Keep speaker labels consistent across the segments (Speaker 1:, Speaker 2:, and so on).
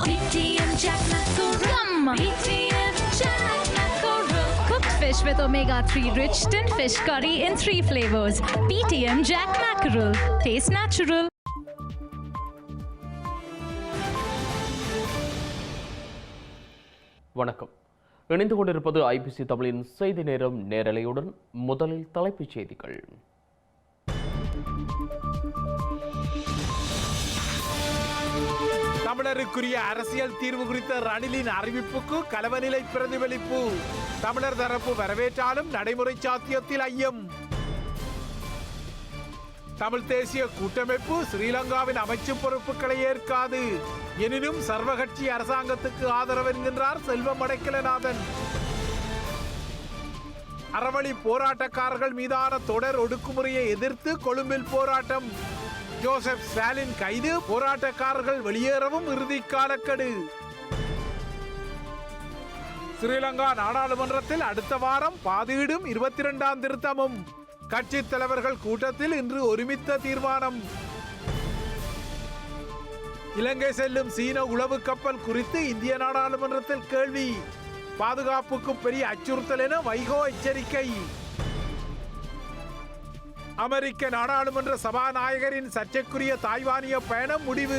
Speaker 1: BTM Jack Mackerel. BTM Jack Mackerel. Cooked fish with omega-3 rich tin fish curry in 3 flavors. BTM Jack Mackerel. Taste natural.
Speaker 2: வணக்கம். இணைந்து கொண்டிருப்பது IBC தமிழின் செய்தி நேரம் நேரலையுடன். முதலில் தலைப்புச் செய்திகள்.
Speaker 3: தமிழருக்குரிய அரசியல் தீர்வு குறித்த ரணிலின் அறிவிப்புக்கு கலவநிலை பிரதிபலிப்பு. தமிழர் தரப்பு வரவேற்றாலும் நடைமுறை சாத்தியத்தில் ஐயம். தமிழ் தேசிய கூட்டமைப்பு ஸ்ரீலங்காவின் அமைச்சு பொறுப்புகளை ஏற்காது. எனினும் சர்வகட்சி அரசாங்கத்துக்கு ஆதரவு என்கின்றார் செல்வம் அடைக்கலநாதன். அறவழி போராட்டக்காரர்கள் மீதான தொடர் ஒடுக்குமுறையை எதிர்த்து கொழும்பில் போராட்டம். ஜோசப் ஸ்டாலின் கைது, போராட்டக்காரர்கள் வெளியேறவும் இறுதி காலக்கெடு. ஸ்ரீலங்கா நாடாளுமன்றத்தில் அடுத்த வாரம் பாதியிடும் 22ஆம் திருத்தமும். கட்சி தலைவர்கள் கூட்டத்தில் இன்று ஒருமித்த தீர்மானம். இலங்கை செல்லும் சீன உளவு கப்பல் குறித்து இந்திய நாடாளுமன்றத்தில் கேள்வி. பாதுகாப்புக்கு பெரிய அச்சுறுத்தல் என வைகோ எச்சரிக்கை. அமெரிக்க நாடாளுமன்ற சபாநாயகரின் சர்ச்சைக்குரிய தாய்வானிய பயணம் முடிவு.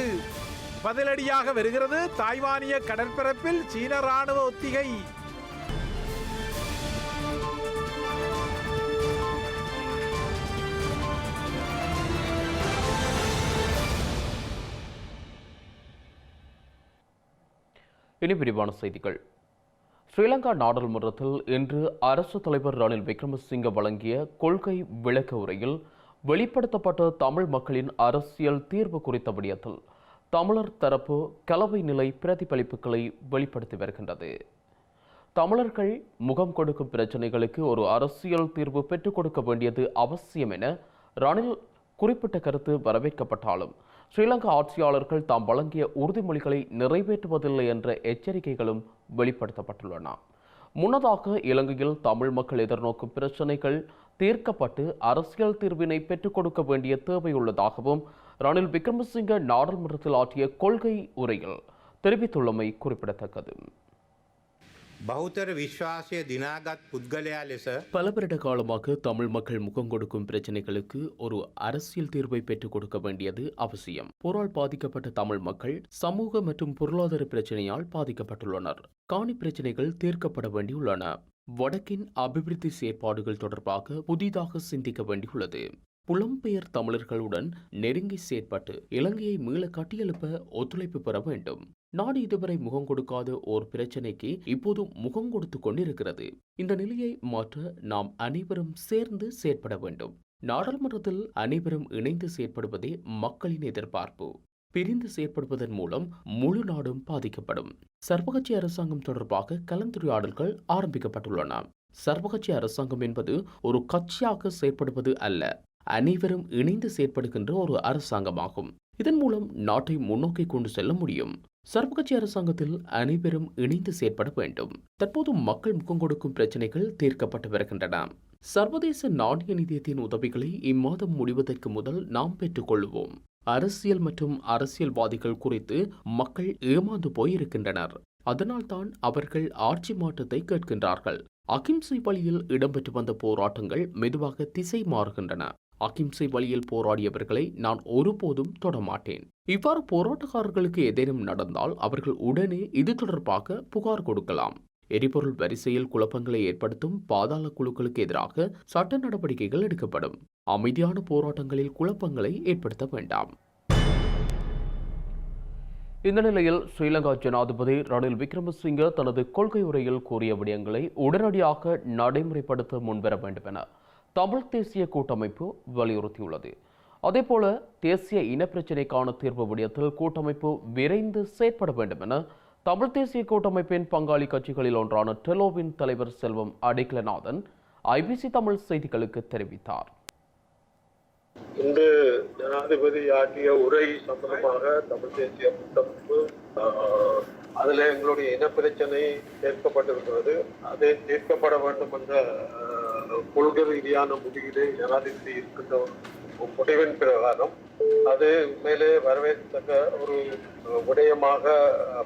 Speaker 3: பதிலடியாக வருகிறது தாய்வானிய கடற்பரப்பில் சீன ராணுவ ஒத்திகை.
Speaker 2: இனி விரிவான செய்திகள். ஸ்ரீலங்கா நாடாளுமன்றத்தில் இன்று அரசு தலைவர் ரணில் விக்ரமசிங்க வழங்கிய கொள்கை விளக்க உரையில் வெளிப்படுத்தப்பட்ட தமிழ் மக்களின் அரசியல் தீர்வு குறித்த விடயத்தில் தமிழர் தரப்பு கலவை நிலை பிரதிபலிப்புகளை வெளிப்படுத்தி வருகின்றது. தமிழர்கள் முகம் கொடுக்கும் பிரச்சனைகளுக்கு ஒரு அரசியல் தீர்வு பெற்றுக் கொடுக்க வேண்டியது அவசியம் என ரணில் குறிப்பிட்ட கருத்து வரவேற்கப்பட்டாலும் ஸ்ரீலங்கா ஆட்சியாளர்கள் தாம் வழங்கிய உறுதிமொழிகளை நிறைவேற்றுவதில்லை என்ற எச்சரிக்கைகளும் வெளிப்படுத்தப்பட்டுள்ளன. முன்னதாக இலங்கையில் தமிழ் மக்கள் எதிர்நோக்கும் பிரச்சினைகள் தீர்க்கப்பட்டு அரசியல் தீர்வினை பெற்றுக் கொடுக்க வேண்டிய தேவையுள்ளதாகவும் ரணில் விக்ரமசிங்க நாடாளுமன்றத்தில் ஆற்றிய கொள்கை உரையில் தெரிவித்துள்ளமை குறிப்பிடத்தக்கது.
Speaker 4: பௌத்தர் விஸ்வாசிய தினாகத் புத்கலயா லெச
Speaker 2: பல வருட காலமாக தமிழ் மக்கள் முகம் கொடுக்கும் பிரச்சனைகளுக்கு ஒரு அரசியல் தீர்வை பெற்றுக் கொடுக்க வேண்டியது அவசியம். போரால் பாதிக்கப்பட்ட தமிழ் மக்கள் சமூக மற்றும் பொருளாதார பிரச்சனையால் பாதிக்கப்பட்டுள்ளனர். காணி பிரச்சனைகள் தீர்க்கப்பட வேண்டியுள்ளன. வடக்கின் அபிவிருத்தி செயற்பாடுகள் தொடர்பாக புதிதாக சிந்திக்க வேண்டியுள்ளது. புலம்பெயர் தமிழர்களுடன் நெருங்கி செயற்பட்டு இலங்கையை மீள கட்டியெழுப்ப ஒத்துழைப்பு பெற வேண்டும். நாடு இதுவரை முகம் கொடுக்காத ஓர் பிரச்சனைக்கு இப்போது முகம் கொடுத்து கொண்டிருக்கிறது. இந்த நிலையை மாற்ற நாம் அனைவரும் சேர்ந்து செயற்பட வேண்டும். நாடாளுமன்றத்தில் அனைவரும் இணைந்து செயற்படுவதே மக்களின் எதிர்பார்ப்பு. பிரிந்து செயற்படுவதன் மூலம் முழு நாடும் பாதிக்கப்படும். சர்வகட்சி அரசாங்கம் தொடர்பாக கலந்துரையாடல்கள் ஆரம்பிக்கப்பட்டுள்ளன. சர்வகட்சி அரசாங்கம் என்பது ஒரு கட்சியாக செயற்படுவது அல்ல, அனைவரும் இணைந்து செயற்படுகின்ற ஒரு அரசாங்கமாகும். இதன் மூலம் நாட்டை முன்னோக்கி கொண்டு செல்ல முடியும். சர்வகட்சி அரசாங்கத்தில் அனைவரும் இணைந்து செயற்பட வேண்டும். தற்போது மக்கள் முகம் கொடுக்கும் பிரச்சனைகள் தீர்க்கப்பட்டு வருகின்றன. சர்வதேச நாணய நிதியத்தின் உதவிகளை இம்மாதம் முடிவதற்கு முதல் நாம் பெற்றுக் கொள்வோம். அரசியல் மற்றும் அரசியல்வாதிகள் குறித்து மக்கள் ஏமாந்து போயிருக்கின்றனர். அதனால்தான் அவர்கள் ஆட்சி மாற்றத்தை கேட்கின்றார்கள். அகிம்சை வழியில் இடம்பெற்று வந்த போராட்டங்கள் மெதுவாக திசை மாறுகின்றன. அகிம்சை வழியில் போராடியவர்களை நான் ஒருபோதும் தொடமாட்டேன். இவ்வாறு போராட்டக்காரர்களுக்கு ஏதேனும் நடந்தால் அவர்கள் உடனே இது தொடர்பாக புகார் கொடுக்கலாம். எரிபொருள் வரிசையில் குழப்பங்களை ஏற்படுத்தும் பாதாள குழுக்களுக்கு எதிராக சட்ட நடவடிக்கைகள் எடுக்கப்படும். அமைதியான போராட்டங்களில் குழப்பங்களை ஏற்படுத்த வேண்டாம். இந்த நிலையில் ஸ்ரீலங்கா ஜனாதிபதி ரணில் விக்ரமசிங்க தனது கொள்கை உரையில் கூறிய விடயங்களை உடனடியாக நடைமுறைப்படுத்த முன்வர வேண்டும் என தமிழ் தேசிய கூட்டமைப்பு வலியுறுத்தியுள்ளது. அதேபோல தேசிய இனப்பிரச்சினைக்கான தீர்வு விடயத்தில் கூட்டமைப்பு விரைந்து செயற்பட வேண்டும் என தமிழ் தேசிய கூட்டமைப்பின் பங்காளி கட்சிகளில் ஒன்றான டெலோவின் தலைவர் செல்வம் அடைக்கலநாதன் ஐபிசி தமிழ் செய்திகளுக்கு தெரிவித்தார்.
Speaker 5: இன்று ஜனாதிபதி ஆற்றிய உரை சம்பந்தமாக தமிழ் தேசிய கூட்டமைப்பு அதில் எங்களுடைய இனப்பிரச்சனை தீர்க்கப்பட்டிருக்கிறது. அதை தீர்க்கப்பட வேண்டும் என்ற கொள்கை ரீதியான முடிவிலே ஜனாதிபதி இருக்கின்ற முடிவின் பிரகாரம் அது உண்மையிலே வரவேற்கத்தக்க ஒரு விடயமாக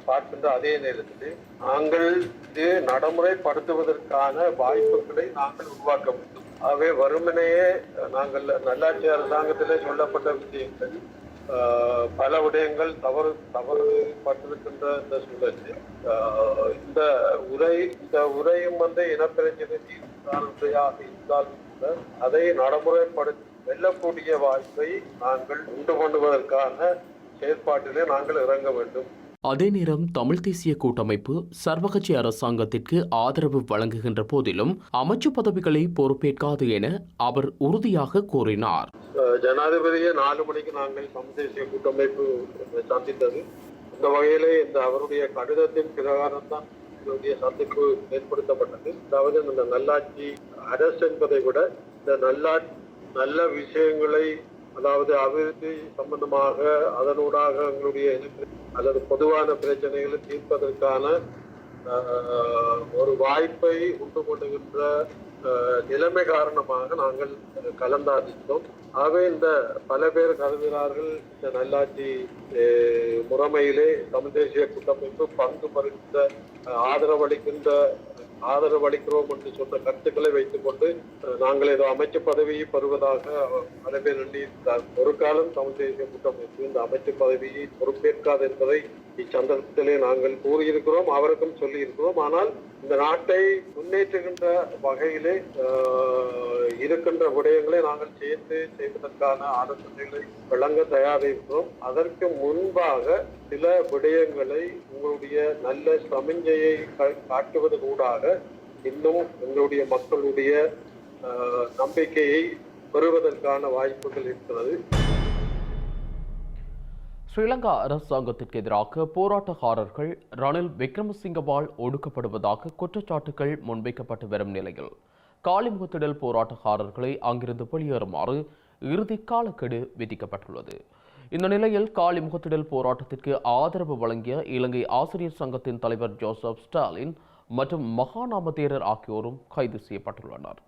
Speaker 5: பார்க்கின்ற அதே நேரத்தில் நாங்கள் இது நடைமுறைப்படுத்துவதற்கான வாய்ப்புகளை நாங்கள் உருவாக்க வேண்டும். ஆகவே வறுமனையே நாங்கள் நல்லாட்சி அரசாங்கத்திலே சொல்லப்பட்ட விஷயங்கள் பல விடயங்கள் தவறுபட்டிருக்கின்ற இந்த சூழலில் இந்த உரையும் இனப்பிரச்சனை இருந்தாலும் கூட அதை நடைமுறைப்படுத்த வெல்லக்கூடிய வாய்ப்பை நாங்கள் உண்டு பண்ணுவதற்கான செயற்பாட்டிலே நாங்கள் இறங்க வேண்டும்.
Speaker 2: அதே நேரம் தமிழ் தேசிய கூட்டமைப்பு சர்வகட்சி அரசாங்கத்திற்கு ஆதரவு வழங்குகின்ற போதிலும் அமைச்சு பதவிகளை பொறுப்பேற்காது என அவர் உறுதியாக கூறினார்.
Speaker 5: ஜனாதிபதியை 4 மணிக்கு நாங்கள் தமிழ் தேசிய கூட்டமைப்பு சந்தித்தது. இந்த வகையிலே இந்த அவருடைய கடிதத்தின் பிரகாரம் தான் இதனுடைய சந்திப்பு ஏற்படுத்தப்பட்டது. அதாவது இந்த நல்லாட்சி அரசு என்பதை விட இந்த நல்ல விஷயங்களை, அதாவது அபிவிருத்தி சம்பந்தமாக அதனூடாக எங்களுடைய அல்லது பொதுவான பிரச்சனைகளை தீர்ப்பதற்கான ஒரு வாய்ப்பை உண்டு கொண்டுகின்ற நிலைமை காரணமாக நாங்கள் கலந்தாடித்தோம். ஆகவே இந்த பல பேர் கருதுகிறார்கள் இந்த நல்லாட்சி முறைமையிலே தமிழ் தேசிய கூட்டமைப்பு பங்கு பறித்த ஆதரவளிக்கிறோம் என்று சொன்ன கருத்துக்களை வைத்துக் கொண்டு நாங்கள் ஏதோ அமைச்சு பதவியை பெறுவதாக பல பேர் எண்ணியிருக்கிறார். ஒரு காலம் தமிழ் தேசிய கூட்டமைப்பு இந்த அமைச்சு பதவியை பொறுப்பேற்காது என்பதை இச்சந்தர்ப்பத்திலே நாங்கள் கூறியிருக்கிறோம், அவருக்கும் சொல்லி இருக்கிறோம். ஆனால் இந்த நாட்டை முன்னேற்றுகின்ற வகையிலே இருக்கின்ற விடயங்களை நாங்கள் செய்வதற்கான ஆலோசனைகளை வழங்க தயாரிக்கிறோம். அதற்கு முன்பாக சில விடயங்களை உங்களுடைய நல்ல சமிஞ்சையை காட்டுவதனூடாக இன்னும் எங்களுடைய மக்களுடைய நம்பிக்கையை பெறுவதற்கான வாய்ப்புகள் இருக்கிறது.
Speaker 2: ஸ்ரீலங்கா அரசாங்கத்திற்கு எதிராக போராட்டக்காரர்கள் ரணில் விக்ரமசிங்கவால் ஒடுக்கப்படுவதாக குற்றச்சாட்டுகள் முன்வைக்கப்பட்டு வரும் நிலையில் காலிமுகத்திடல் போராட்டக்காரர்களை அங்கிருந்து வெளியேறுமாறு இறுதி காலக்கெடு விதிக்கப்பட்டுள்ளது. இந்த நிலையில் காலிமுகத்திடல் போராட்டத்திற்கு ஆதரவு வழங்கிய இலங்கை ஆசிரியர் சங்கத்தின் தலைவர் ஜோசப் ஸ்டாலின் மற்றும் மகாநாம தேரர் ஆகியோரும் கைது செய்யப்பட்டுள்ளனர்.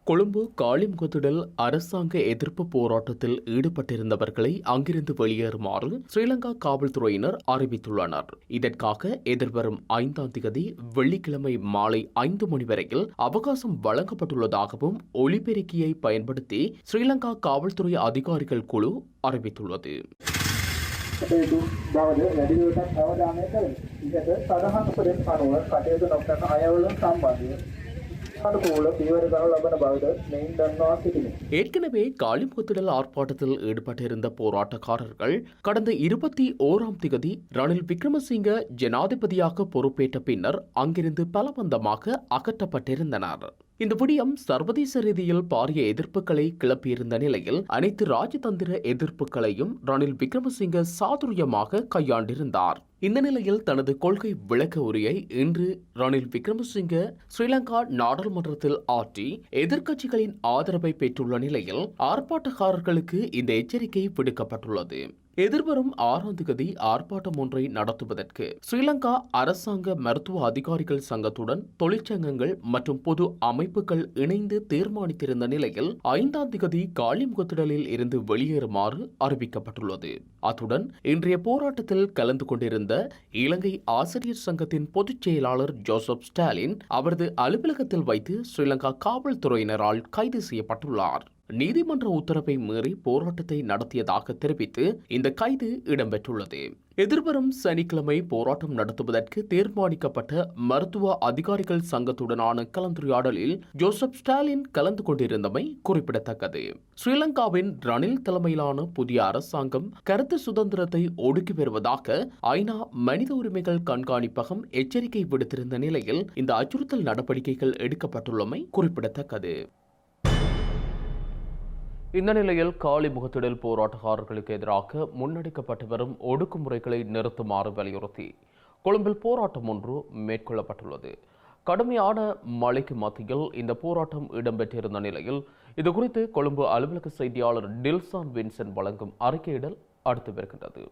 Speaker 2: கொழும்பு காலிமுகத்திடல் அரசாங்க எதிர்ப்பு போராட்டத்தில் ஈடுபட்டிருந்தவர்களை அங்கிருந்து வெளியேறுமாறு ஸ்ரீலங்கா காவல்துறையினர் அறிவித்துள்ளனர். இதற்காக எதிர்வரும் 5ஆம் தேதி வெள்ளிக்கிழமை மாலை 5 மணி வரையில் அவகாசம் வழங்கப்பட்டுள்ளதாகவும் ஒலிபெருக்கியை பயன்படுத்தி ஸ்ரீலங்கா காவல்துறை அதிகாரிகள் குழு அறிவித்துள்ளது. ஏற்கனவே காலிமுகத்திடல் ஆர்ப்பாட்டத்தில் ஈடுபட்டிருந்த போராட்டக்காரர்கள் கடந்த 21ஆம் தேதி ரணில் விக்ரமசிங்க ஜனாதிபதியாக பொறுப்பேற்ற பின்னர் அங்கிருந்து பலவந்தமாக அகற்றப்பட்டிருந்தனர். இந்த விடயம் சர்வதேச ரீதியில் பாரிய எதிர்ப்புகளை கிளப்பியிருந்த நிலையில் அனைத்து ராஜதந்திர எதிர்ப்புகளையும் ரணில் விக்ரமசிங்க சாதுரியமாக கையாண்டிருந்தார். இந்த நிலையில் தனது கொள்கை விளக்க உரையை இன்று ரணில் விக்ரமசிங்க ஸ்ரீலங்கா நாடாளுமன்றத்தில் ஆற்றி எதிர்க்கட்சிகளின் ஆதரவை பெற்றுள்ள நிலையில் ஆர்ப்பாட்டக்காரர்களுக்கு இந்த எச்சரிக்கை விடுக்கப்பட்டுள்ளது. எதிர்வரும் 6ஆம் தேதி ஆர்ப்பாட்டம் ஒன்றை நடத்துவதற்கு ஸ்ரீலங்கா அரசாங்க மருத்துவ அதிகாரிகள் சங்கத்துடன் தொழிற்சங்கங்கள் மற்றும் பொது அமைப்புகள் இணைந்து தீர்மானித்திருந்த நிலையில் 5ஆம் தேதி காலிமுகத்திடலில் இருந்து வெளியேறுமாறு அறிவிக்கப்பட்டுள்ளது. அத்துடன் இன்றைய போராட்டத்தில் கலந்து கொண்டிருந்த இலங்கை ஆசிரியர் சங்கத்தின் பொதுச் செயலாளர் ஜோசப் ஸ்டாலின் அவரது அலுவலகத்தில் வைத்து ஸ்ரீலங்கா காவல்துறையினரால் கைது செய்யப்பட்டுள்ளார். நீதிமன்ற உத்தரவை மீறி போராட்டத்தை நடத்தியதாக தெரிவித்து இந்த கைது இடம்பெற்றுள்ளது. எதிர்வரும் சனிக்கிழமை போராட்டம் நடத்துவதற்கு தீர்மானிக்கப்பட்ட மருத்துவ அதிகாரிகள் சங்கத்துடனான கலந்துரையாடலில் ஜோசப் ஸ்டாலின் கலந்து கொண்டிருந்தமை குறிப்பிடத்தக்கது. ஸ்ரீலங்காவின் ரணில் தலைமையிலான புதிய அரசாங்கம் கருத்து சுதந்திரத்தை ஒடுக்கி வருவதாக ஐநா மனித உரிமைகள் கண்காணிப்பகம் எச்சரிக்கை விடுத்திருந்த நிலையில் இந்த அச்சுறுத்தல் நடவடிக்கைகள் எடுக்கப்பட்டுள்ளமை குறிப்பிடத்தக்கது. இந்த நிலையில் காலிமுகத்திடல் போராட்டக்காரர்களுக்கு எதிராக முன்னெடுக்கப்பட்டு வரும் ஒடுக்குமுறைகளை நிறுத்துமாறு வலியுறுத்தி கொழும்பில் போராட்டம் ஒன்று மேற்கொள்ளப்பட்டுள்ளது. கடுமையான மழைக்கு மத்தியில் இந்த போராட்டம் இடம்பெற்றிருந்த நிலையில் இதுகுறித்து கொழும்பு அலுவலக செய்தியாளர் டில்சான் வின்சென்ட் வழங்கும் அறிக்கையிடல் அடுத்து வருகின்றது.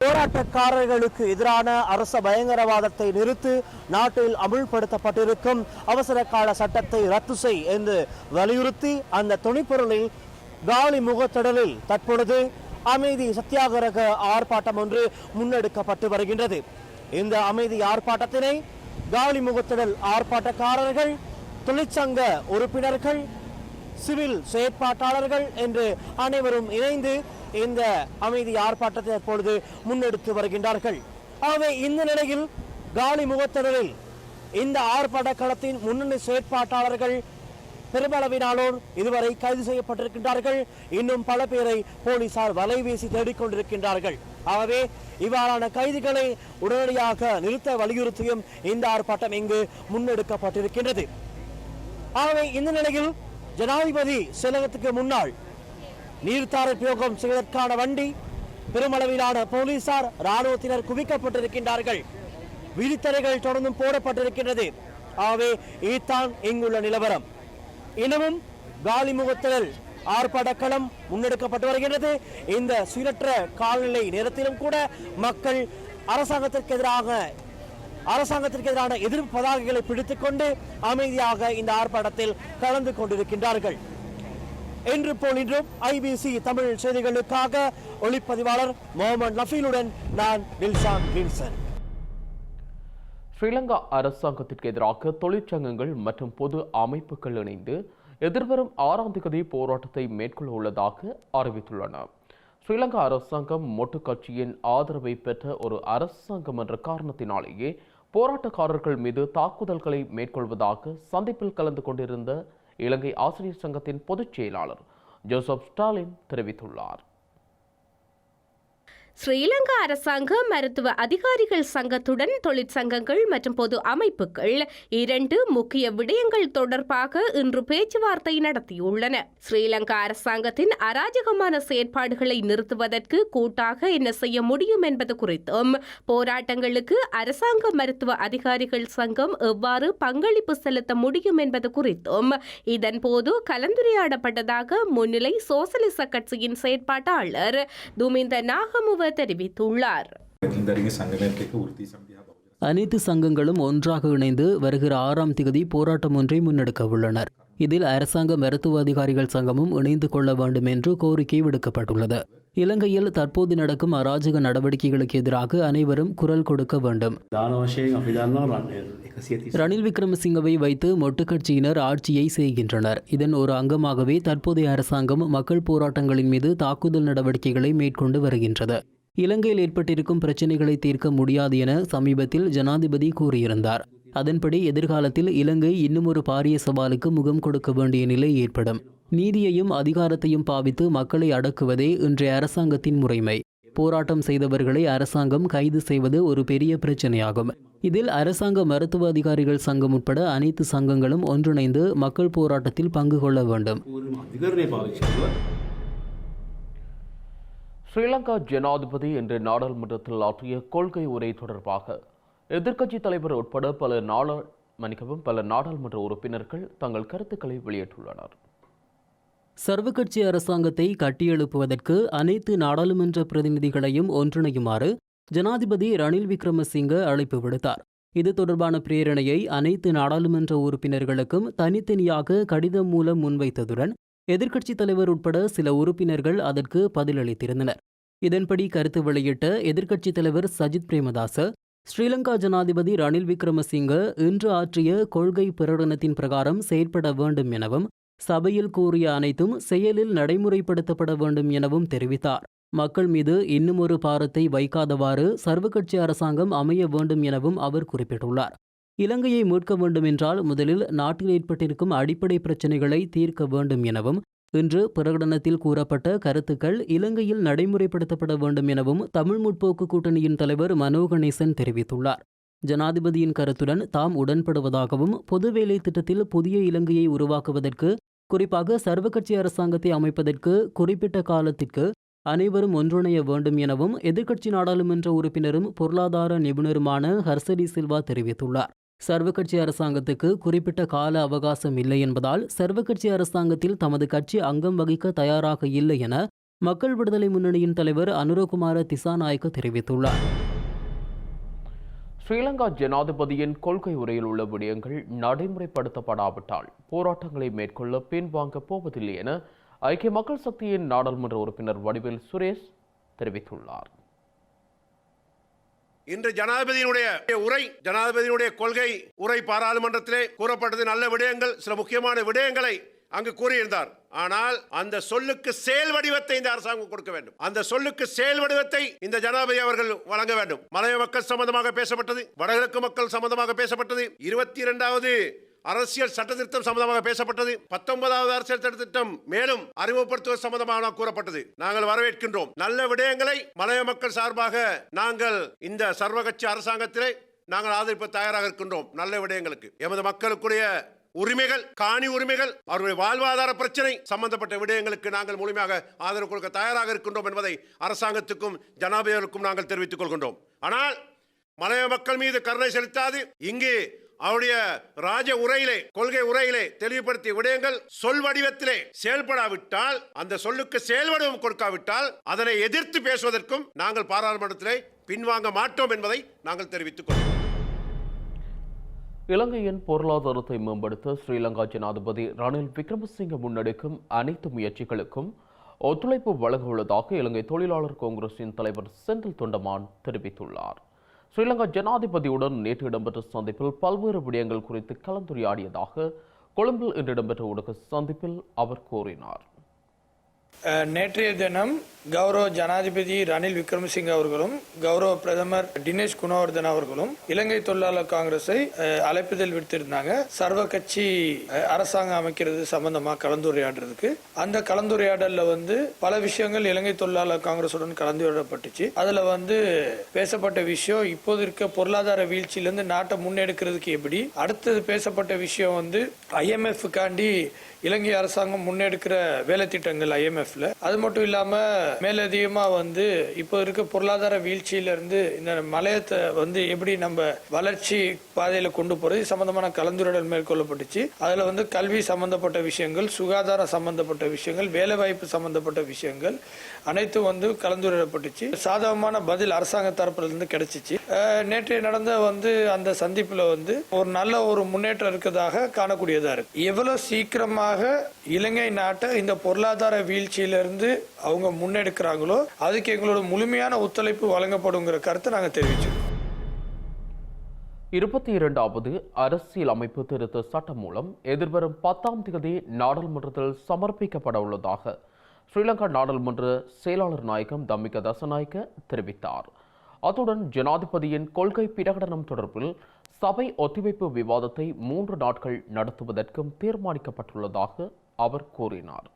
Speaker 6: போராட்டக்காரர்களுக்கு எதிரான அரச பயங்கரவாதத்தை நிறுத்து நாட்டில் அமுல்படுத்தப்பட்டிருக்கும் அவசர கால சட்டத்தை ரத்து செய் என்று வலியுறுத்தி அந்த துணிப்பொருளில் காலி முகத்திடலில் தற்பொழுது அமைதி சத்தியாகிரக ஆர்ப்பாட்டம் ஒன்று முன்னெடுக்கப்பட்டு வருகின்றது. இந்த அமைதி ஆர்ப்பாட்டத்தினை காலி முகத்திடல் ஆர்ப்பாட்டக்காரர்கள், தொழிற்சங்க உறுப்பினர்கள், சிவில் செயற்பாட்டாளர்கள் என்று அனைவரும் இணைந்து இந்த அமைதி ஆர்ப்பாட்டத்தை தற்பொழுது முன்னெடுத்து வருகின்றார்கள். ஆகவே இந்த நிலையில் காலி முகத்திடலில் இந்த ஆர்ப்பாட்ட களத்தின் முன்னணி செயற்பாட்டாளர்கள் பெருமளவினானோர் இதுவரை கைது செய்யப்பட்டிருக்கின்றார்கள். இன்னும் பல பேரை போலீசார் வலைவீசி தேடிக்கொண்டிருக்கின்றார்கள். ஆகவே இவ்வாறான கைதிகளை உடனடியாக நிறுத்த வலியுறுத்தியும் இந்த ஆர்ப்பாட்டம் இங்கு முன்னெடுக்கப்பட்டிருக்கின்றது. ஆகவே இந்த நிலையில் ஜனாதிபதி செயலகத்துக்கு முன்னால் நீர்த்தாரை பிரயோகம் செய்வதற்கான வண்டி, பெருமளவிலான போலீசார், ராணுவத்தினர் குவிக்கப்பட்டிருக்கின்றார்கள். விதித்தடைகள் தொடர்ந்தும் போடப்பட்டிருக்கின்றது. ஆகவே இதுதான் இங்குள்ள நிலவரம். இன்னமும் காலி முகத்திடல் ஆர்ப்பாட்டக்களம் முன்னெடுக்கப்பட்டு வருகின்றது. இந்த சீரற்ற காலநிலை நேரத்திலும் கூட மக்கள் அரசாங்கத்திற்கு எதிரான எதிர்ப்பு பதாகைகளை பிடித்துக் கொண்டு அமைதியாக இந்த ஆர்ப்பாட்டத்தில் கலந்து கொண்டிருக்கின்றார்கள். என்று போல் இன்றும் ஐபிசி தமிழ் செய்திகளுக்காக ஒளிப்பதிவாளர் முகமது நஃபீலுடன் நான் டில்ஷான் வின்சன்.
Speaker 2: ஸ்ரீலங்கா அரசாங்கத்திற்கு எதிராக தொழிற்சங்கங்கள் மற்றும் பொது அமைப்புகள் இணைந்து எதிர்வரும் 6ஆம் தேதி போராட்டத்தை மேற்கொள்ள உள்ளதாக அறிவித்துள்ளன. ஸ்ரீலங்கா அரசாங்கம் மொட்டு கட்சியின் ஆதரவை பெற்ற ஒரு அரசாங்கம் என்ற காரணத்தினாலேயே போராட்டக்காரர்கள் மீது தாக்குதல்களை மேற்கொள்வதாக சந்திப்பில் கலந்து கொண்டிருந்த இலங்கை ஆசிரியர் சங்கத்தின் பொதுச் செயலாளர் ஜோசப் ஸ்டாலின் தெரிவித்துள்ளார்.
Speaker 7: ஸ்ரீலங்கா அரசாங்க மருத்துவ அதிகாரிகள் சங்கத்துடன் தொழிற்சங்கங்கள் மற்றும் பொது அமைப்புகள் 2 முக்கிய விடயங்கள் தொடர்பாக இன்று பேச்சுவார்த்தை நடத்தியுள்ளன. ஸ்ரீலங்கா அரசாங்கத்தின் அராஜகமான செயற்பாடுகளை நிறுத்துவதற்கு கூட்டாக என்ன செய்ய முடியும் என்பது குறித்தும், போராட்டங்களுக்கு அரசாங்க மருத்துவ அதிகாரிகள் சங்கம் எவ்வாறு பங்களிப்பு செலுத்த முடியும் என்பது குறித்தும் இதன்போது கலந்துரையாடப்பட்டதாக முன்னிலை சோசலிச கட்சியின் செயற்பாட்டாளர் துமிந்த நாகமுவ தெரிவித்துள்ளார்.
Speaker 8: அனைத்து சங்கங்களும் ஒன்றாக இணைந்து வருகிற 6ஆம் தேதி போராட்டம் ஒன்றை முன்னெடுக்க உள்ளனர். இதில் அரசாங்க மருத்துவ அதிகாரிகள் சங்கமும் இணைந்து கொள்ள வேண்டும் என்று கோரிக்கை விடுக்கப்பட்டுள்ளது. இலங்கையில் தற்போது நடக்கும் அராஜக நடவடிக்கைகளுக்கு எதிராக அனைவரும் குரல் கொடுக்க வேண்டும். ரணில் விக்ரமசிங்கவை வைத்து மொட்டு கட்சியினர் ஆட்சியை செய்கின்றனர். இதன் ஒரு அங்கமாகவே தற்போதைய அரசாங்கம் மக்கள் போராட்டங்களின் மீது தாக்குதல் நடவடிக்கைகளை மேற்கொண்டு வருகின்றது. இலங்கையில் ஏற்பட்டிருக்கும் பிரச்சினைகளை தீர்க்க முடியாது என சமீபத்தில் ஜனாதிபதி கூறியிருந்தார். அதன்படி எதிர்காலத்தில் இலங்கை இன்னும் ஒரு பாரிய சவாலுக்கு முகம் கொடுக்க வேண்டிய நிலை ஏற்படும். நீதியையும் அதிகாரத்தையும் பாவித்து மக்களை அடக்குவதே இன்றைய அரசாங்கத்தின் முறைமை. போராட்டம் செய்தவர்களை அரசாங்கம் கைது செய்வது ஒரு பெரிய பிரச்சனையாகும். இதில் அரசாங்க மருத்துவ அதிகாரிகள் சங்கம் உட்பட அனைத்து சங்கங்களும் ஒன்றிணைந்து மக்கள் போராட்டத்தில் பங்கு கொள்ள வேண்டும்.
Speaker 2: ஸ்ரீலங்கா ஜனாதிபதி இன்று நாடாளுமன்றத்தில் ஆற்றிய கொள்கை உரை தொடர்பாக எதிர்க்கட்சித் தலைவர் உட்பட பல நாடாளுமன்ற உறுப்பினர்கள் தங்கள் கருத்துக்களை வெளியிட்டுள்ளனர்.
Speaker 8: சர்வ கட்சி அரசாங்கத்தை கட்டியெழுப்புவதற்கு அனைத்து நாடாளுமன்ற பிரதிநிதிகளையும் ஒன்றிணையுமாறு ஜனாதிபதி ரணில் விக்ரமசிங்க அழைப்பு விடுத்தார். இது தொடர்பான பிரேரணையை அனைத்து நாடாளுமன்ற உறுப்பினர்களுக்கும் தனித்தனியாக கடிதம் மூலம் முன்வைத்ததுடன் எதிர்க்கட்சித் தலைவர் உட்பட சில உறுப்பினர்கள் அதற்கு பதிலளித்திருந்தனர். இதன்படி கருத்து வெளியிட்ட எதிர்க்கட்சித் தலைவர் சஜித் பிரேமதாச, ஸ்ரீலங்கா ஜனாதிபதி ரணில் விக்ரமசிங்க இன்று ஆற்றிய கொள்கை பிரகடனத்தின் பிரகாரம் செயற்பட வேண்டும் எனவும், சபையில் கூறிய அனைத்தும் செயலில் நடைமுறைப்படுத்தப்பட வேண்டும் எனவும் தெரிவித்தார். மக்கள் மீது இன்னும் ஒரு பாரத்தை வைக்காதவாறு சர்வகட்சி அரசாங்கம் அமைய வேண்டும் எனவும் அவர் குறிப்பிட்டுள்ளார். இலங்கையை மீட்க வேண்டும் என்றால் முதலில் நாட்டில் ஏற்பட்டிருக்கும் அடிப்படை பிரச்சினைகளை தீர்க்க வேண்டும் எனவும், இன்று பிரகடனத்தில் கூறப்பட்ட கருத்துக்கள் இலங்கையில் நடைமுறைப்படுத்தப்பட வேண்டும் எனவும் தமிழ் முற்போக்கு கூட்டணியின் தலைவர் மனோ கணேசன் தெரிவித்துள்ளார். ஜனாதிபதியின் கருத்துடன் தாம் உடன்படுவதாகவும், பொது வேலை திட்டத்தில் புதிய இலங்கையை உருவாக்குவதற்கு, குறிப்பாக சர்வகட்சி அரசாங்கத்தை அமைப்பதற்கு குறிப்பிட்ட காலத்திற்கு அனைவரும் ஒன்றிணைய வேண்டும் எனவும் எதிர்க்கட்சி நாடாளுமன்ற உறுப்பினரும் பொருளாதார நிபுணருமான ஹர்சடி சில்வா தெரிவித்துள்ளார். சர்வகட்சி அரசாங்கத்துக்கு குறிப்பிட்ட கால அவகாசம் இல்லை என்பதால் சர்வகட்சி அரசாங்கத்தில் தமது கட்சி அங்கம் வகிக்க தயாராக இல்லை என மக்கள் விடுதலை முன்னணியின் தலைவர் அனுரகுமார திசாநாயக்க தெரிவித்துள்ளார்.
Speaker 2: ஸ்ரீலங்கா ஜனாதிபதியின் கொள்கை உரையில் உள்ள விடயங்கள் நடைமுறைப்படுத்தப்படாவிட்டால் போராட்டங்களை மேற்கொள்ள பின்வாங்கப் போவதில்லை என ஐக்கிய மக்கள் சக்தியின் நாடாளுமன்ற உறுப்பினர் வடிவேல் சுரேஷ் தெரிவித்துள்ளார்.
Speaker 9: இன்று ஜனாதிபதியினுடைய கொள்கை உரை பாராளுமன்றத்திலே கூறப்பட்டது நல்ல விடயங்கள், சில முக்கியமான விடயங்களை அங்கு கூறியிருந்தார். ஆனால் அந்த சொல்லுக்கு செயல் வடிவத்தை இந்த அரசாங்கம் கொடுக்க வேண்டும். அந்த சொல்லுக்கு செயல் வடிவத்தை இந்த ஜனாதிபதி அவர்கள் வழங்க வேண்டும். மலைய மக்கள் சம்பந்தமாக பேசப்பட்டது, வடகிழக்கு மக்கள் சம்பந்தமாக பேசப்பட்டது, 22வது அரசியல் சட்ட திருத்தம் சம்பந்தமாக பேசப்பட்டது, 19வது அரசியல் சட்ட திட்டம் மேலும் அறிமுகப்படுத்துவது சம்பந்தமாக கூறப்பட்டது. நாங்கள் வரவேற்கின்றோம். நல்ல விடயங்களை மலைய மக்கள் சார்பாக நாங்கள் இந்த சர்வகட்சி அரசாங்கத்திலே நாங்கள் ஆதரிப்ப தயாராக இருக்கின்றோம். நல்ல விடயங்களுக்கு எமது மக்களுக்குரிய உரிமைகள், காணி உரிமைகள், அவருடைய வாழ்வாதார பிரச்சனை சம்பந்தப்பட்ட விடயங்களுக்கு நாங்கள் முழுமையாக ஆதரவு கொடுக்க தயாராக இருக்கின்றோம் என்பதை அரசாங்கத்துக்கும் ஜனாதிபதிகளுக்கும் நாங்கள் தெரிவித்துக் கொள்கின்றோம். ஆனால் மலைய மக்கள் மீது கருணை செலுத்தாது இங்கு அவருடைய கொள்கை உரையிலே தெளிவுபடுத்திய விடயங்கள் சொல் வடிவத்திலே செயல்படாவிட்டால், அந்த சொல்லுக்கு செயல் வடிவம் கொடுக்காவிட்டால் அதனை எதிர்த்து பேசுவதற்கும் நாங்கள் பாராளுமன்றத்திலே பின்வாங்க மாட்டோம் என்பதை நாங்கள் தெரிவித்துக் கொள்கிறோம்.
Speaker 2: இலங்கையின் பொருளாதாரத்தை மேம்படுத்த ஸ்ரீலங்கா ஜனாதிபதி ரணில் விக்ரமசிங்க முன்னெடுக்கும் அனைத்து முயற்சிகளுக்கும் ஒத்துழைப்பு வழங்க உள்ளதாக இலங்கை தொழிலாளர் காங்கிரசின் தலைவர் செந்தில் தொண்டமான் தெரிவித்துள்ளார். ஸ்ரீலங்கா ஜனாதிபதியுடன் நேற்று இடம்பெற்ற சந்திப்பில் பல்வேறு விடயங்கள் குறித்து கலந்துரையாடியதாக கொழும்பில் இன்று இடம்பெற்ற ஊடக சந்திப்பில் அவர் கூறினார்.
Speaker 10: நேற்றைய தினம் கௌரவ ஜனாதிபதி ரணில் விக்ரமசிங்க அவர்களும் கௌரவ பிரதமர் தினேஷ் குணவர்தன் அவர்களும் இலங்கை தொழிலாளர் காங்கிரஸை அழைப்புதல் விடுத்திருந்தாங்க. சர்வ கட்சி அரசாங்கம் அமைக்கிறது சம்பந்தமா கலந்துரையாடுறதுக்கு. அந்த கலந்துரையாடல்ல பல விஷயங்கள் இலங்கை தொழிலாளர் காங்கிரசுடன் கலந்துரையாடப்பட்டுச்சு. அதுல பேசப்பட்ட விஷயம் இப்போது இருக்க பொருளாதார வீழ்ச்சியிலிருந்து நாட்டை முன்னெடுக்கிறதுக்கு எப்படி, அடுத்தது பேசப்பட்ட விஷயம் IMF காண்டி இலங்கை அரசாங்கம் முன்னெடுக்கிற வேலை திட்டங்கள் IMFல, அது மட்டும் இல்லாம மேலதிகமா இப்போ இருக்க பொருளாதார வீழ்ச்சியில இருந்து இந்த மலையத்தை எப்படி நம்ம வளர்ச்சி பாதையில கொண்டு போறது சம்பந்தமான கலந்துரையாடல் மேற்கொள்ளப்பட்டுச்சு. அதுல கல்வி சம்பந்தப்பட்ட விஷயங்கள், சுகாதாரம் சம்பந்தப்பட்ட விஷயங்கள், வேலை வாய்ப்பு சம்பந்தப்பட்ட விஷயங்கள் அனைத்தும் கலந்துரையாடப்பட்டுச்சு. சாதகமான பதில் அரசாங்க தரப்புல இருந்து கிடைச்சிச்சு. நேற்றைய நடந்த அந்த சந்திப்புல ஒரு நல்ல ஒரு முன்னேற்றம் இருக்கிறதாக காணக்கூடியதா இருக்கு. எவ்வளவு சீக்கிரமாக இலங்கை நாட்டை இந்த பொருளாதார வீழ்ச்சியிலிருந்து அவங்க முன்னெடுக்கிறாங்களோ அதுக்கு எங்களோட முழுமையான ஒத்துழைப்பு வழங்கப்படுங்கிற கருத்தை நாங்கள் தெரிவிச்சோம்.
Speaker 2: 22வது அரசியல் அமைப்பு திருத்த சட்டம் மூலம் எதிர்வரும் 10ஆம் தேதி நாடாளுமன்றத்தில் சமர்ப்பிக்கப்பட உள்ளதாக ஸ்ரீலங்கா நாடாளுமன்ற செயலாளர் நாயகம் தம்மிக தசநாயக்க தெரிவித்தார். அத்துடன் ஜனாதிபதியின் கொள்கை பிரகடனம் தொடர்பில் சபை ஒத்திவைப்பு விவாதத்தை 3 நாட்கள் நடத்துவதற்கும் தீர்மானிக்கப்பட்டுள்ளதாக அவர் கூறினார்.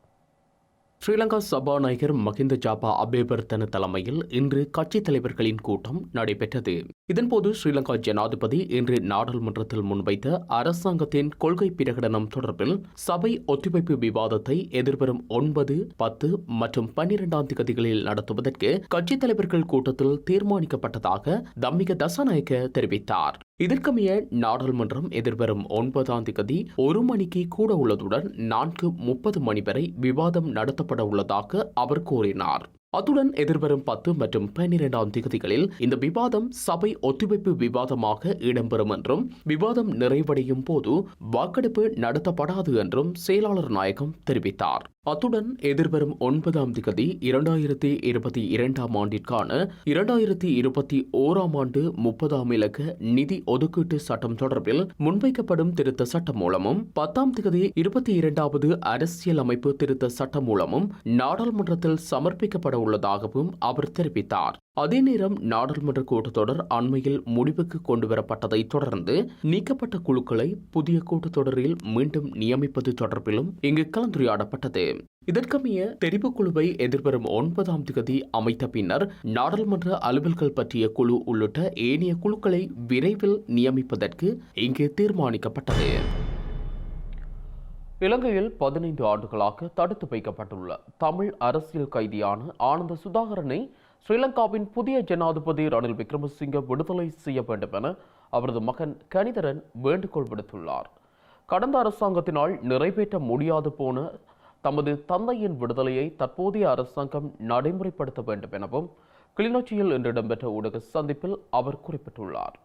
Speaker 2: ஸ்ரீலங்கா சபாநாயகர் மஹிந்த ஜாபா அபேவர்தன தலைமையில் இன்று கட்சித் தலைவர்களின் கூட்டம் நடைபெற்றது. இதன்போது ஸ்ரீலங்கா ஜனாதிபதி இன்று நாடாளுமன்றத்தில் முன்வைத்த அரசாங்கத்தின் கொள்கை பிரகடனம் தொடர்பில் சபை ஒத்திவைப்பு விவாதத்தை எதிர்வரும் 9, 10 மற்றும் 12ஆம் தேதிகளில் நடத்துவதற்கு கட்சித் தலைவர்கள் கூட்டத்தில் தீர்மானிக்கப்பட்டதாக தம்மிக தசநாயக்க தெரிவித்தார். இதற்கமைய நாடாளுமன்றம் எதிர்வரும் 9ஆம் தேதி 1 மணிக்கு கூட உள்ளதுடன் 4:30 மணி வரை விவாதம் நடத்தப்பட உள்ளதாக அவர் கூறினார். அத்துடன் எதிர்வரும் 10 மற்றும் 12ஆம் தேதிகளில் இந்த விவாதம் சபை ஒத்திவைப்பு விவாதமாக இடம்பெறும் என்றும் விவாதம் நிறைவடையும் போது வாக்கெடுப்பு நடத்தப்படாது என்றும் செயலாளர் நாயகம் தெரிவித்தார். அத்துடன் எதிர்வரும் 9ஆம் தேதி 2022ஆம் ஆண்டிற்கான 2021ஆம் ஆண்டு 30ஆம் இலக்க நிதி ஒதுக்கீட்டு சட்டம் தொடர்பில் முன்வைக்கப்படும் திருத்த சட்டம் மூலமும் 10ஆம் தேதி 22வது அரசியல் அமைப்பு திருத்த சட்டம் மூலமும் நாடாளுமன்றத்தில் சமர்ப்பிக்கப்பட உள்ளதாகவும் அவர் தெரிவித்தார். அதே நேரம் நாடாளுமன்ற கூட்டத்தொடர் அண்மையில் முடிவுக்கு கொண்டுவரப்பட்டதை தொடர்ந்து நீக்கப்பட்ட குழுக்களை புதிய கூட்டத்தொடரில் மீண்டும் நியமிப்பது தொடர்பிலும் இங்கு கலந்துரையாடப்பட்டது. இதற்கமைய தெரிவுக்குழுவை எதிர்வரும் 9ஆம் தேதி அமைத்த பின்னர் நாடாளுமன்ற அலுவல்கள் பற்றிய குழு உள்ளிட்ட ஏனைய குழுக்களை விரைவில் நியமிப்பதற்கு இங்கு தீர்மானிக்கப்பட்டது. இலங்கையில் 15 ஆண்டுகளாக தடுத்து வைக்கப்பட்டுள்ள தமிழ் அரசியல் கைதியான ஆனந்த சுதாகரனை ஸ்ரீலங்காவின் புதிய ஜனாதிபதி ரணில் விக்ரமசிங்க விடுதலை செய்ய வேண்டும் என அவரது மகன் கனிதரன் வேண்டுகோள் விடுத்துள்ளார். கடந்த அரசாங்கத்தினால் நிறைவேற்ற முடியாது போன தமது தந்தையின் விடுதலையை தற்போதைய அரசாங்கம் நடைமுறைப்படுத்த வேண்டும் எனவும் கிளிநொச்சியில் இன்று இடம்பெற்ற ஊடக சந்திப்பில் அவர் குறிப்பிட்டுள்ளார்.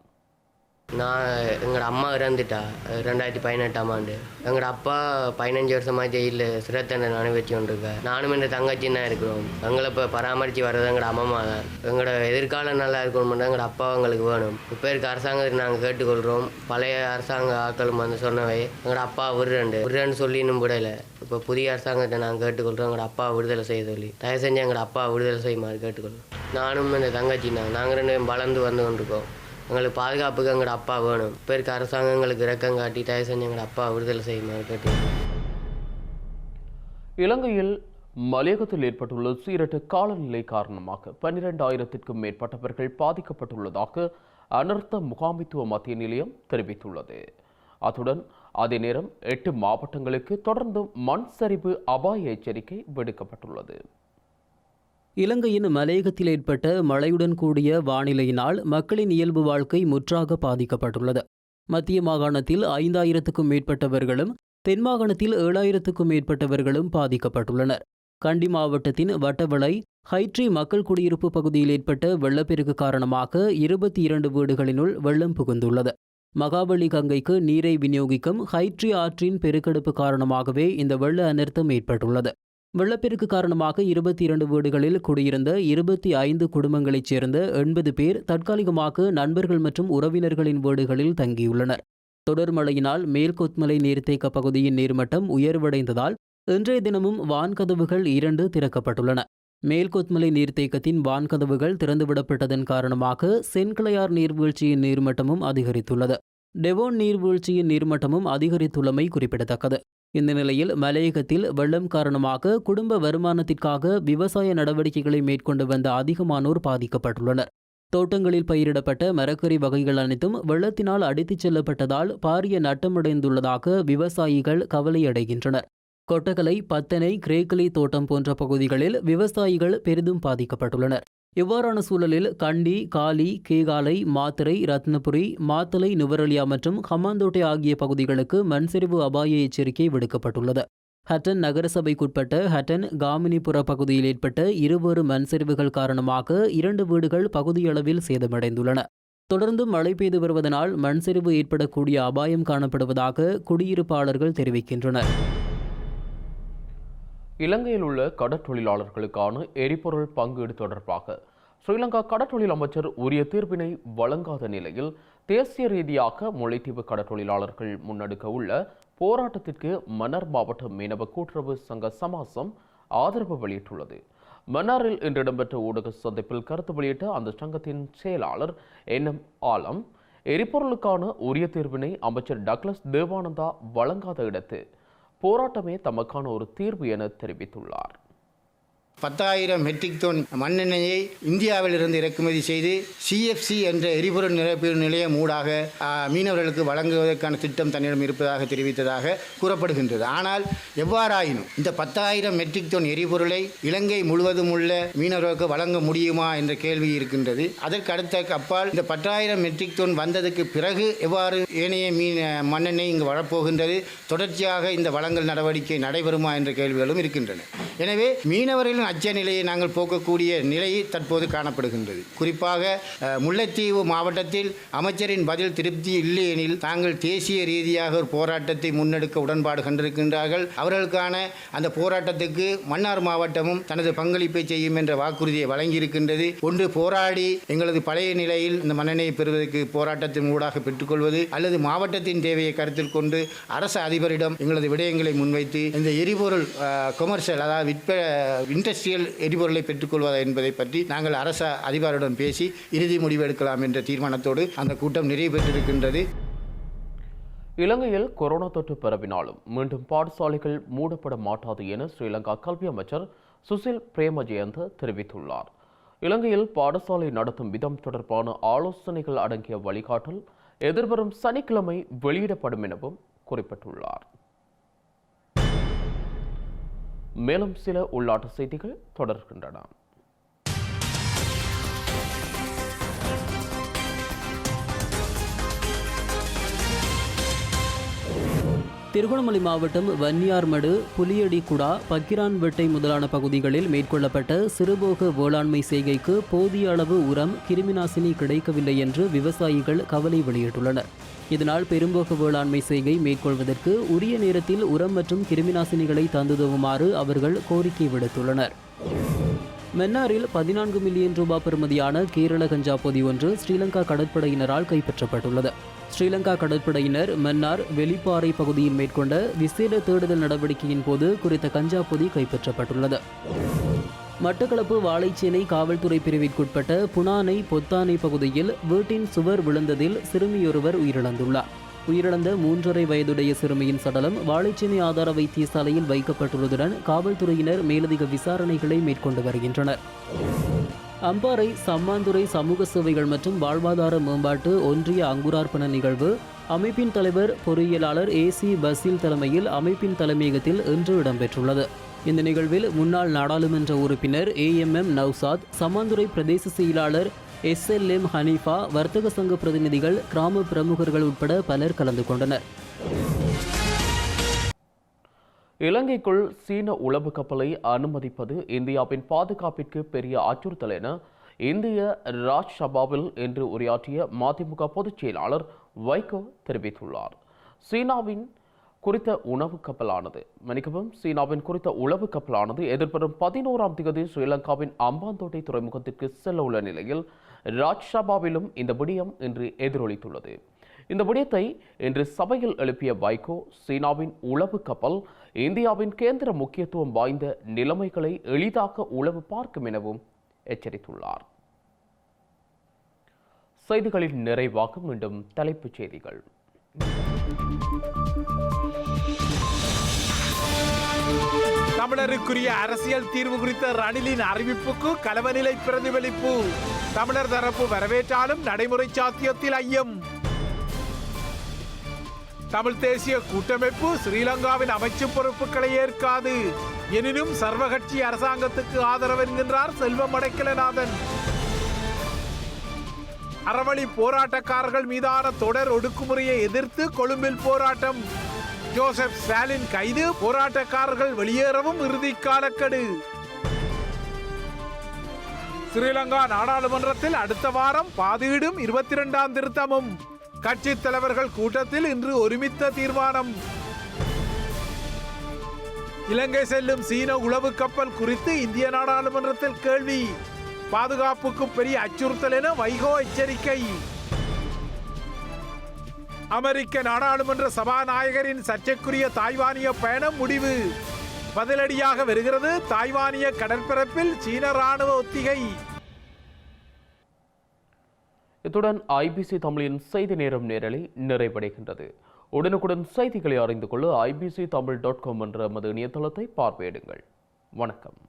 Speaker 11: நான் எங்களோட அம்மா இறந்துட்டா 2018ஆம் ஆண்டு. எங்களோட அப்பா 15 வருஷமாக ஜெயிலில் சிறை தண்டனை அனுபவிச்சு கொண்டிருக்கேன். நானும் இந்த தங்கச்சி தான் இருக்கிறோம். எங்களை இப்போ பராமரித்து வர்றது எங்களோட அம்மா தான். எங்களோட எதிர்காலம் நல்லா இருக்கணும்னா எங்களோட அப்பா எங்களுக்கு வேணும். இப்போ இருக்க அரசாங்கத்தை நாங்கள் கேட்டுக்கொள்கிறோம். பழைய அரசாங்க ஆட்களும் வந்து சொன்னவை எங்களோட அப்பா விடுறேன்னு சொல்லி இன்னும் விடலை. இப்போ புதிய அரசாங்கத்தை நாங்கள் கேட்டுக்கொள்கிறோம். எங்களோட அப்பா விடுதலை செய்ய சொல்லி தயவு செஞ்சு எங்களோட அப்பா விடுதலை செய்யுமாறு கேட்டுக்கொள்கிறோம். நானும் இந்த தங்கச்சி தான். நாங்கள் 2 பேரும் வளர்ந்து வந்து கொண்டிருக்கோம். எங்களுக்கு பாதுகாப்புக்கு எங்களோட அப்பா வேணும். இப்போ இருக்க அரசாங்கங்களுக்கு இறக்கம் காட்டி தயவு செஞ்சு எங்களோட அப்பா விடுதலை செய்யுமாறு கேட்டு.
Speaker 2: இலங்கையில் மலையகத்தில் ஏற்பட்டுள்ள சீரற்ற காலநிலை காரணமாக 12,000க்கும் மேற்பட்டவர்கள் பாதிக்கப்பட்டுள்ளதாக அனர்த்த முகாமைத்துவ மத்திய நிலையம் தெரிவித்துள்ளது. அத்துடன் அதே நேரம் 8 மாவட்டங்களுக்கு தொடர்ந்து மண் சரிவு அபாய எச்சரிக்கை விடுக்கப்பட்டுள்ளது.
Speaker 8: இலங்கையின் மலையகத்தில் ஏற்பட்ட மழையுடன் கூடிய வானிலையினால் மக்களின் இயல்பு வாழ்க்கை முற்றாக பாதிக்கப்பட்டுள்ளது. மத்திய மாகாணத்தில் 5,000க்கும் மேற்பட்டவர்களும் தென் மாகாணத்தில் 7,000க்கும் மேற்பட்டவர்களும் பாதிக்கப்பட்டுள்ளனர். கண்டி மாவட்டத்தின் வட்டவளை ஹைட்ரி மக்கள் குடியிருப்பு பகுதியில் ஏற்பட்ட வெள்ளப்பெருக்கு காரணமாக 22 வீடுகளினுள் வெள்ளம் புகுந்துள்ளது. மகாபலி கங்கைக்கு நீரை விநியோகிக்கும் ஹைட்ரி ஆற்றின் பெருக்கெடுப்பு காரணமாகவே இந்த வெள்ள அனர்த்தம் ஏற்பட்டுள்ளது. வெள்ளப்பெருக்கு காரணமாக 22 வீடுகளில் குடியிருந்த 25 குடும்பங்களைச் சேர்ந்த 80 பேர் தற்காலிகமாக நண்பர்கள் மற்றும் உறவினர்களின் வீடுகளில் தங்கியுள்ளனர். தொடர் மழையினால் மேல்கொத்மலை நீர்த்தேக்க பகுதியின் நீர்மட்டம் உயர்வடைந்ததால் இன்றைய தினமும் வான்கதவுகள் 2 திறக்கப்பட்டுள்ளன. மேல்கொத்மலை நீர்த்தேக்கத்தின் வான்கதவுகள் திறந்துவிடப்பட்டதன் காரணமாக சென்கிளையார் நீர்வீழ்ச்சியின் நீர்மட்டமும் அதிகரித்துள்ளது. டெவோன் நீர்வீழ்ச்சியின் நீர்மட்டமும் அதிகரித்துள்ளமை குறிப்பிடத்தக்கது. இந்த நிலையில் மலையகத்தில் வெள்ளம் காரணமாக குடும்ப வருமானத்திற்காக விவசாய நடவடிக்கைகளை மேற்கொண்டு வந்த அதிகமானோர் பாதிக்கப்பட்டுள்ளனர். தோட்டங்களில் பயிரிடப்பட்ட மரக்கறி வகைகள் அனைத்தும் வெள்ளத்தினால் அடித்துச் செல்லப்பட்டதால் பாரிய நட்டமடைந்துள்ளதாக விவசாயிகள் கவலையடைகின்றனர். கொட்டகலை, பத்தனை, கிரேக்கலி தோட்டம் போன்ற பகுதிகளில் விவசாயிகள் பெரிதும் பாதிக்கப்பட்டுள்ளனர். இவ்வாறான சூழலில் கண்டி, காலி, கேகாலை, மாத்தறை, ரத்னபுரி, மாத்தலை, நுவரலியா மற்றும் ஹம்மாந்தோட்டை ஆகிய பகுதிகளுக்கு மண்சரிவு அபாய எச்சரிக்கை விடுக்கப்பட்டுள்ளது. ஹட்டன் நகரசபைக்குட்பட்ட ஹட்டன் காமினிபுர பகுதியில் ஏற்பட்ட 2 மண்சரிவுகள் காரணமாக 2 வீடுகள் பகுதியளவில் சேதமடைந்துள்ளன. தொடர்ந்து மழை பெய்து வருவதனால் மண்சரிவு ஏற்படக்கூடிய அபாயம் காணப்படுவதாக குடியிருப்பாளர்கள் தெரிவிக்கின்றனர்.
Speaker 2: இலங்கையில் உள்ள கடற்றொழிலாளர்களுக்கான எரிபொருள் பங்கீடு தொடர்பாக ஸ்ரீலங்கா கடற்றொழில் அமைச்சர் உரிய தீர்ப்பினை வழங்காத நிலையில் தேசிய ரீதியாக முல்லைத்தீவு கடற்றொழிலாளர்கள் முன்னெடுக்க உள்ள போராட்டத்திற்கு மன்னார் மாவட்ட மீனவ கூட்டுறவு சங்க சமாசம் ஆதரவு வெளியிட்டுள்ளது. மன்னாரில் இன்று இடம்பெற்ற ஊடக சந்திப்பில் கருத்து வெளியிட்ட அந்த சங்கத்தின் செயலாளர் NM ஆலம், எரிபொருளுக்கான உரிய தீர்வினை அமைச்சர் டக்ளஸ் தேவானந்தா வழங்காத இடத்து போராட்டமே தமக்கான ஒரு தீர்வு என தெரிவித்துள்ளார்.
Speaker 12: 10,000 மெட்ரிக் டன் மண்ணெண்ணெயை இந்தியாவிலிருந்து இறக்குமதி செய்து CFC என்ற எரிபொருள் நிரப்பு நிலையம் ஊடாக மீனவர்களுக்கு வழங்குவதற்கான திட்டம் தன்னிடம் இருப்பதாக தெரிவித்ததாக கூறப்படுகின்றது. ஆனால் எவ்வாறாயினும் இந்த 10,000 மெட்ரிக் டன் எரிபொருளை இலங்கை முழுவதும் உள்ள மீனவர்களுக்கு வழங்க முடியுமா என்ற கேள்வி இருக்கின்றது. அதற்கு அடுத்த அப்பால் இந்த 10,000 மெட்ரிக் டன் வந்ததுக்கு பிறகு எவ்வாறு ஏனைய மண்ணெண்ணெய் இங்கு வரப்போகின்றது, தொடர்ச்சியாக இந்த வழங்கல் நடவடிக்கை நடைபெறுமா என்ற கேள்விகளும் இருக்கின்றன. எனவே மீனவர்களின் அச்ச நிலையை நாங்கள் போக்கக்கூடிய நிலை தற்போது காணப்படுகின்றது. குறிப்பாக முல்லைத்தீவு மாவட்டத்தில் அமைச்சரின் பதில் திருப்தி இல்லையெனில் தாங்கள் தேசிய ரீதியாக ஒரு போராட்டத்தை முன்னெடுக்க உடன்பாடு கண்டிருக்கின்றார்கள். அவர்களுக்கான அந்த போராட்டத்துக்கு மன்னார் மாவட்டமும் தனது பங்களிப்பை செய்யும் என்ற வாக்குறுதியை வழங்கியிருக்கின்றது. ஒன்று போராடி எங்களது பழைய நிலையில் இந்த மண்ணெண்ணெயை பெறுவதற்கு போராட்டத்தின் ஊடாக பெற்றுக்கொள்வது, அல்லது மாவட்டத்தின் தேவையை கருத்தில் கொண்டு அரசு அதிபரிடம் எங்களது விடயங்களை முன்வைத்து இந்த எரிபொருள் கொமர்ஷியல், அதாவது இண்டஸ்ட்ரியல் எரிபொருளை பெற்றுக்கொள்வதா என்பதை பற்றி நாங்கள் அரசு அதிபருடன் பேசி இறுதி முடிவு எடுக்கலாம் என்ற தீர்மானத்தோடு அந்த கூட்டம் நிறைவு பெற்றிருக்கின்றது.
Speaker 2: இலங்கையில் கொரோனா தொற்று பரவினாலும் மீண்டும் பாடசாலைகள் மூடப்பட மாட்டாது என ஸ்ரீலங்கா கல்வி அமைச்சர் சுசில் பிரேமஜயந்த தெரிவித்துள்ளார். இலங்கையில் பாடசாலை நடத்தும் விதம் தொடர்பான ஆலோசனைகள் அடங்கிய வழிகாட்டல் எதிர்வரும் சனிக்கிழமை வெளியிடப்படும் எனவும் குறிப்பிட்டுள்ளார். மேலும் சில உள்நாட்டு செய்திகள் தொடர்கின்றன.
Speaker 8: திருகோணமலை மாவட்டம் வன்னியார்மடு, புலியடிக்குடா, பக்கிரான்வெட்டை முதலான பகுதிகளில் மேற்கொள்ளப்பட்ட சிறுபோக வேளாண்மை செய்கைக்கு போதிய அளவு உரம், கிருமிநாசினி கிடைக்கவில்லை என்று விவசாயிகள் கவலை வெளியிட்டுள்ளனர். இதனால் பெரும்போக வேளாண்மை செய்கை மேற்கொள்வதற்கு உரிய நேரத்தில் உரம் மற்றும் கிருமிநாசினிகளை தந்துதவுமாறு அவர்கள் கோரிக்கை விடுத்துள்ளனர். மன்னாரில் 14 மில்லியன் ரூபாய் பெறுமதியான கேரள கஞ்சா பொதி ஒன்று ஸ்ரீலங்கா கடற்படையினரால் கைப்பற்றப்பட்டுள்ளது. ஸ்ரீலங்கா கடற்படையினர் மன்னார் வெளிப்பாறை பகுதியில் மேற்கொண்ட விசேட தேடுதல் நடவடிக்கையின் போது குறித்த கஞ்சா பொதி கைப்பற்றப்பட்டுள்ளது. மட்டக்களப்பு வாழைச்சேனை காவல்துறை பிரிவிற்குட்பட்ட புனானை பொத்தானை பகுதியில் வீட்டின் சுவர் விழுந்ததில் சிறுமியொருவர் உயிரிழந்துள்ளார். உயிரிழந்த 3.5 வயதுடைய சிறுமியின் சடலம் வாழைச்சேனை ஆதார வைத்தியசாலையில் வைக்கப்பட்டுள்ளதுடன் காவல்துறையினர் மேலதிக விசாரணைகளை மேற்கொண்டு வருகின்றனர். அம்பாறை சம்மாந்துறை சமூக சேவைகள் மற்றும் வாழ்வாதார மேம்பாட்டு ஒன்றிய அங்குரார்ப்பண நிகழ்வு அமைப்பின் தலைவர் பொறியியலாளர் AC பசில் தலைமையில் அமைப்பின் தலைமையகத்தில் இன்று இடம்பெற்றுள்ளது. இந்த நிகழ்வில் முன்னாள் நாடாளுமன்ற உறுப்பினர் AMM நௌசாத், சம்மாந்துறை பிரதேச செயலாளர் SLM ஹனீஃபா, வர்த்தக சங்க பிரதிநிதிகள், கிராம பிரமுகர்கள் உட்பட பலர் கலந்து கொண்டனர்.
Speaker 2: இலங்கைக்குள் சீன உளவு கப்பலை அனுமதிப்பது இந்தியாவின் பாதுகாப்பிற்கு பெரிய அச்சுறுத்தல் என இந்திய ராஜ்சபாவில் இன்று உரையாற்றிய மதிமுக பொதுச் செயலாளர் வைகோ தெரிவித்துள்ளார். சீனாவின் குறித்த உளவு கப்பலானது எதிர்வரும் 11ஆம் தேதி ஸ்ரீலங்காவின் அம்பாந்தோட்டை துறைமுகத்திற்கு செல்ல உள்ள நிலையில் ராஜ்சபாவிலும் இந்த விடயம் இன்று எதிரொலித்துள்ளது. இந்த விடயத்தை இன்று சபையில் எழுப்பிய வைகோ, சீனாவின் உளவு கப்பல் இந்தியாவின் கேந்திர முக்கியத்துவம் வாய்ந்த நிலைமைகளை எளிதாக உளவு பார்க்கும் எனவும் எச்சரித்துள்ளார். செய்திகளின் நிறைவாக மீண்டும் தலைப்புச் செய்திகள்.
Speaker 3: தமிழருக்குரிய அரசியல் தீர்வு குறித்த ரணிலின் அறிவிப்புக்கு கலவநிலை பிரதிபலிப்பு. தமிழர் தரப்பு வரவேற்றாலும் நடைமுறை சாத்தியத்தில் ஐயம். தமிழ் தேசிய கூட்டமைப்பு ஸ்ரீலங்காவின் அமைச்சு பொறுப்புகளை ஏற்காது. எனினும் சர்வகட்சி அரசாங்கத்துக்கு ஆதரவு என்கின்றார் செல்வம் அடைக்கலநாதன். அறவழி போராட்டக்காரர்கள் மீதான தொடர் ஒடுக்குமுறையை எதிர்த்து கொழும்பில் போராட்டம். ஜோசப் ஸ்டாலின் கைது, போராட்டக்காரர்கள் வெளியேறவும் இறுதி காலக்கெடு. ஸ்ரீலங்கா நாடாளுமன்றத்தில் அடுத்த வாரம் பாதியிடும் 22ஆம் திருத்தமும். கட்சி தலைவர்கள் கூட்டத்தில் இன்று ஒருமித்த தீர்மானம். இலங்கை செல்லும் சீன உளவு கப்பல் குறித்து இந்திய நாடாளுமன்றத்தில் கேள்வி. பாதுகாப்புக்கு பெரிய அச்சுறுத்தல் என வைகோ எச்சரிக்கை. அமெரிக்க நாடாளுமன்ற சபாநாயகரின் சர்ச்சைக்குரிய தாய்வானிய பயணம் முடிவு. பதிலடியாக வருகிறது தாய்வானிய கடற்பரப்பில் சீன ராணுவ ஒத்திகை.
Speaker 2: இத்துடன் IBC தமிழின் செய்தி நேரம் நேரலை நிறைவடைகின்றது. உடனுக்குடன் செய்திகளை அறிந்து கொள்ள ibctamil.com என்ற நமது இணையதளத்தை பார்வையிடுங்கள். வணக்கம்.